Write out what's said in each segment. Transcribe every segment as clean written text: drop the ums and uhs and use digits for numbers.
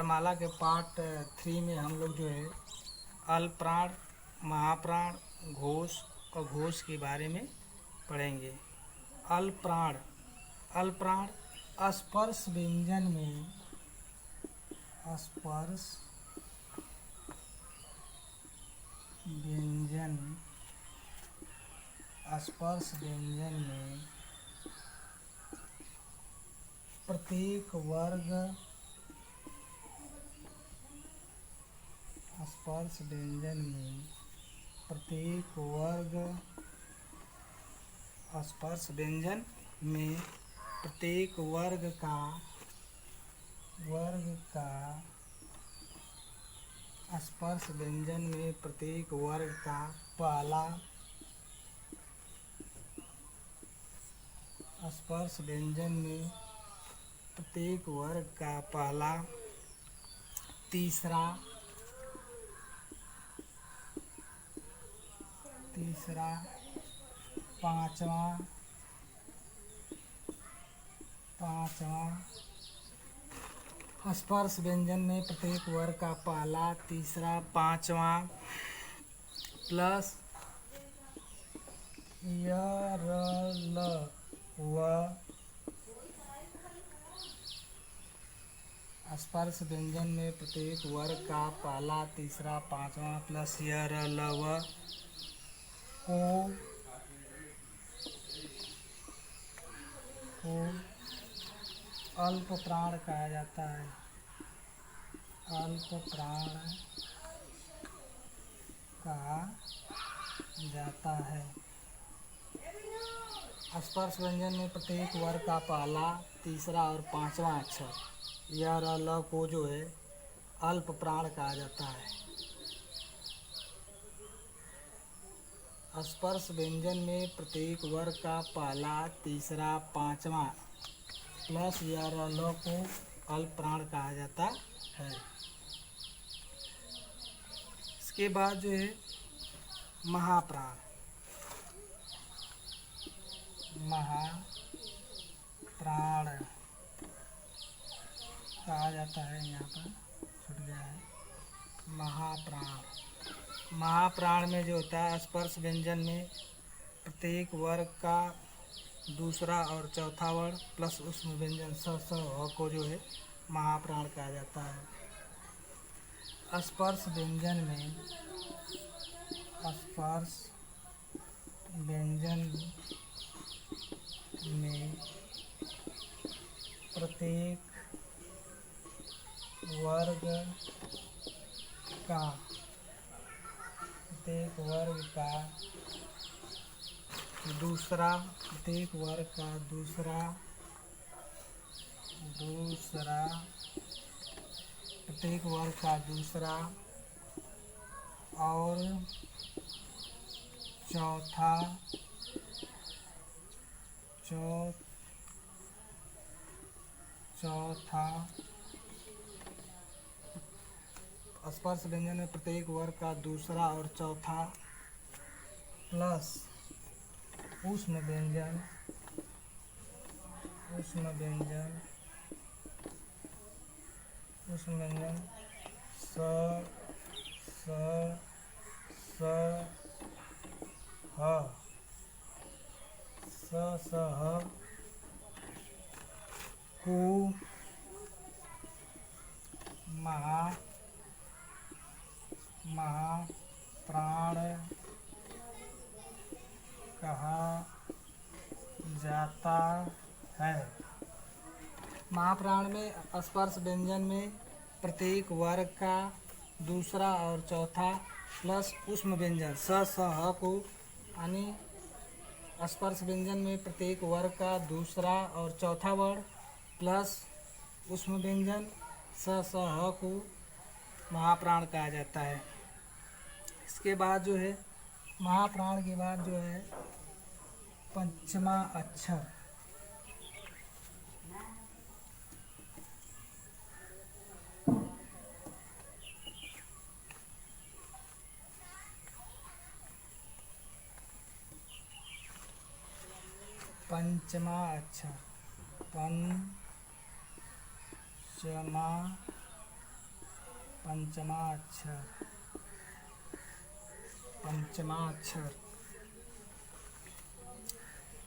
वर्णमाला के पार्ट 3 में हम लोग जो है अल्प प्राण, महाप्राण, घोष और घोष के बारे में पढ़ेंगे। अल्प प्राण। अल्प प्राण स्पर्श व्यंजन में स्पर्श व्यंजन में प्रत्येक वर्ग का पहला तीसरा पांचवा स्पर्श व्यंजन में प्रत्येक वर्ग का पहला, तीसरा, पांचवा प्लस य, र, ल, व। स्पर्श व्यंजन में प्रत्येक वर्ग का पहला, तीसरा, पांचवा प्लस य, र, ल, व को अल्प प्राण कहा जाता है। स्पर्श व्यंजन में प्रत्येक वर्ग का पहला, तीसरा और पांचवा अक्षर य, र, ल को जो है अल्प प्राण कहा जाता है। स्पर्श व्यंजन में प्रत्येक वर्ग का पहला, तीसरा, पांचवा प्लस य, र, ल को अल्प प्राण कहा जाता है। इसके बाद जो है महाप्राण कहा जाता है। यहाँ पर छूट गया है। महाप्राण में जो होता है स्पर्श व्यंजन में प्रत्येक वर्ग का दूसरा और चौथा वर्ण प्लस ऊष्म व्यंजन स, ह को जो है महाप्राण कहा जाता है। स्पर्श व्यंजन में प्रत्येक वर्ग का दूसरा और चौथा स्पर्श व्यंजन में प्रत्येक वर्ग का दूसरा और चौथा प्लस ऊष्म व्यंजन स, ह को महाप्राण कहा जाता है। महाप्राण में स्पर्श व्यंजन में प्रत्येक वर्ग का दूसरा और चौथा प्लस ऊष्म व्यंजन स, ह को यानी स्पर्श व्यंजन में प्रत्येक वर्ग का दूसरा और चौथा वर्ण प्लस ऊष्म व्यंजन स, ह को महाप्राण कहा जाता है। इसके बाद जो है महाप्राण के बाद जो है पंचमा अक्षर पंचमा अक्षर पंचमा अक्षर, पंचमा अक्षर।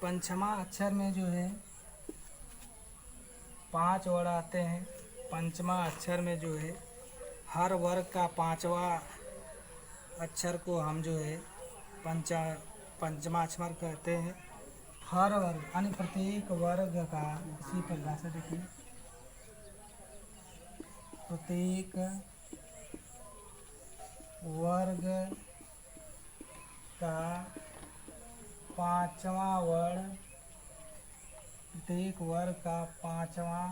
पंचमा अक्षर में जो है 5 वर्ण आते हैं। पंचमा अक्षर में जो है हर वर्ग का 5वां अक्षर को हम जो है पंचमा अक्षर कहते हैं। हर वर्ग यानी प्रत्येक वर्ग का, इसी परिभाषा देखिए, प्रत्येक वर्ग का 5वां वर्ण, प्रत्येक वर्ग का 5वां,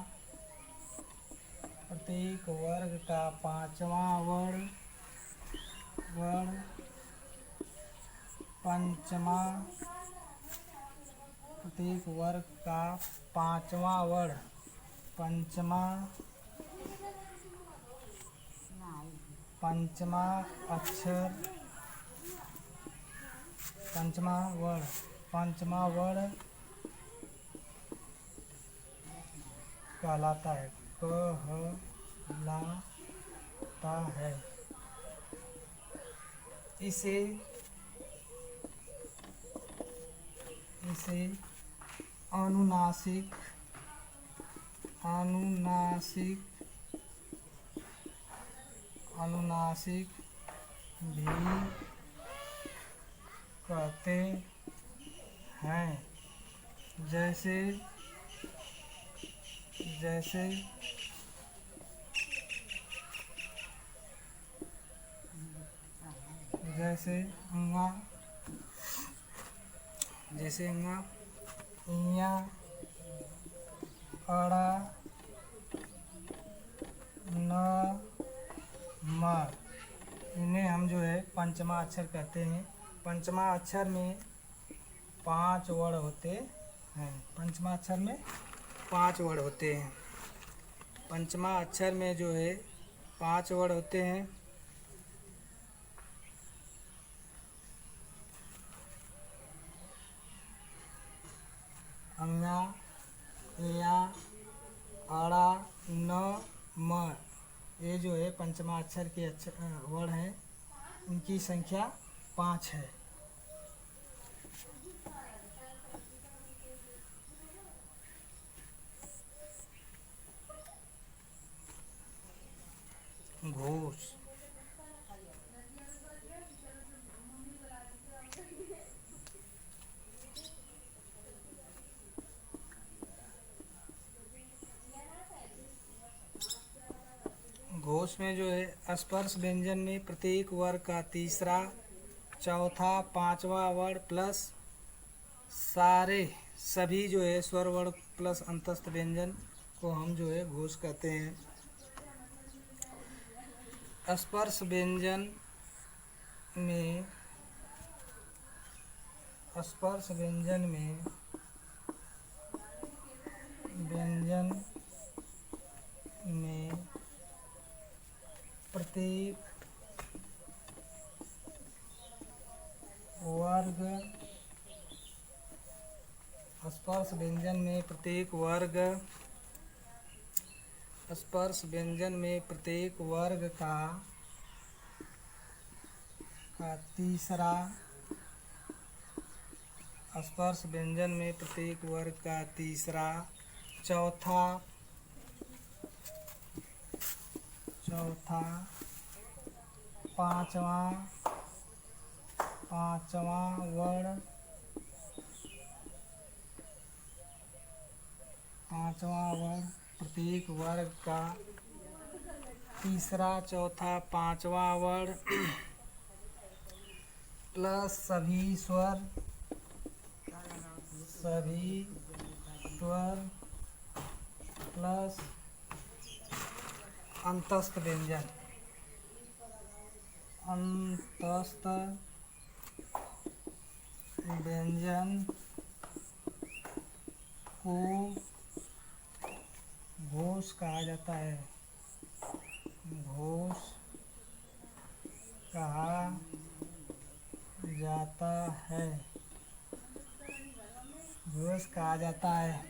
प्रत्येक वर्ग का 5वां वर्ण पंचमा, प्रत्येक वर्ग का 5वां वर्ण पंचमा अक्षर, पंचमा वर्ण कहलाता है, कहलाता है। इसे अनुनासिक भी कहते हैं। जैसे ङ, इया, अड़ा, न, म, इन्हें हम जो है पंचमा अक्षर कहते हैं। पंचमा अक्षर में 5 वर्ण होते हैं। पंचमा अक्षर में 5 वर्ण होते हैं। पंचमा अक्षर में जो है 5 वर्ण होते हैं। अंगा, या, अड़ा, न, म, ये जो है पंचमा अक्षर के वर्ण हैं। इनकी संख्या 5 है। घोष, घोष में जो है स्पर्श व्यंजन में प्रत्येक वर्ग का तीसरा, चौथा, 5वां वर्ण प्लस सभी जो है स्वर वर्ण प्लस अंतस्थ व्यंजन को हम जो है घोष कहते हैं। स्पर्श व्यंजन में प्रत्येक वर्ग, स्पर्श व्यंजन में प्रत्येक वर्ग का तीसरा, स्पर्श व्यंजन में प्रत्येक वर्ग का तीसरा, चौथा, 5वां वर्ण, 5वां वर्ण, प्रत्येक वर्ग का तीसरा, चौथा, 5वां वर्ण प्लस सभी स्वर प्लस अंतस्थ व्यंजन को घोष कहा जाता है। घोष कहा जाता है।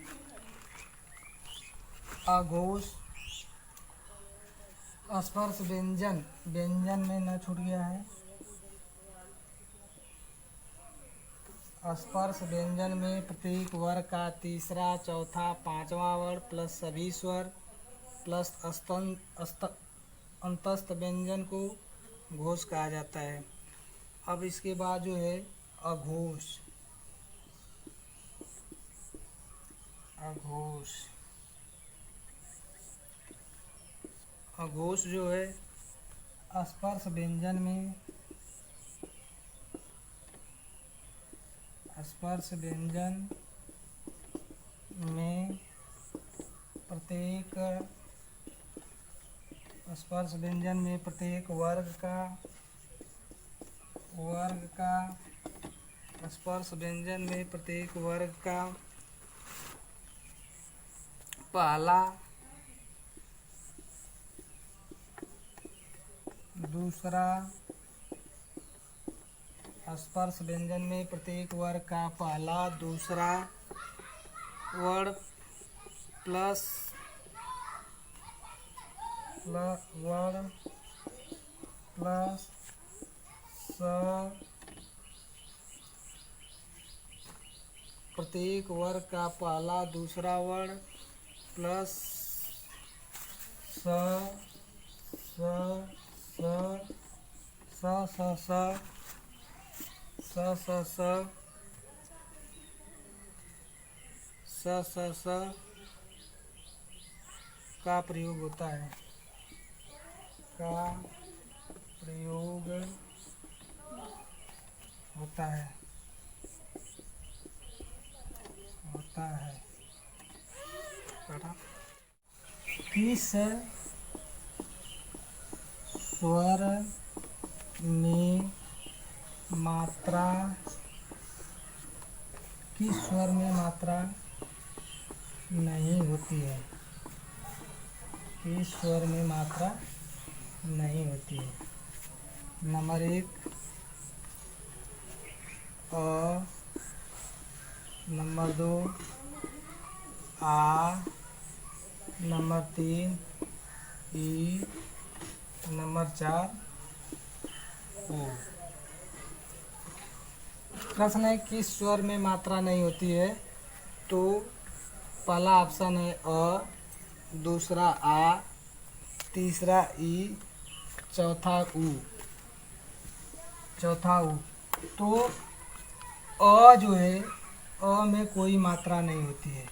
अघोष स्पर्श व्यंजन व्यंजन में न छूट गया है। स्पर्श व्यंजन में प्रत्येक वर्ग का तीसरा, चौथा, पांचवा वर्ण प्लस सभी स्वर प्लस अंतस्थ व्यंजन को घोष कहा जाता है। अब इसके बाद जो है अघोष। अघोष अघोष जो है स्पर्श व्यंजन में प्रत्येक वर्ग का पहला, दूसरा स्पर्श व्यंजन में प्रत्येक वर्ग का पहला, दूसरा वर्ण प्लस प्रत्येक वर्ग का पहला, दूसरा वर्ण प्लस का प्रयोग होता है। किस स्वर में मात्रा नहीं होती है? किस स्वर में मात्रा नहीं होती है? नंबर 1 अ, नंबर 2 आ, नंबर 3 ई, नंबर 4 ओ। प्रश्न है किस स्वर में मात्रा नहीं होती है? तो पहला ऑप्शन है अ, दूसरा आ, तीसरा ई, चौथा उ। तो अ जो है, अ में कोई मात्रा नहीं होती है।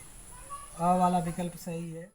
अ वाला विकल्प सही है।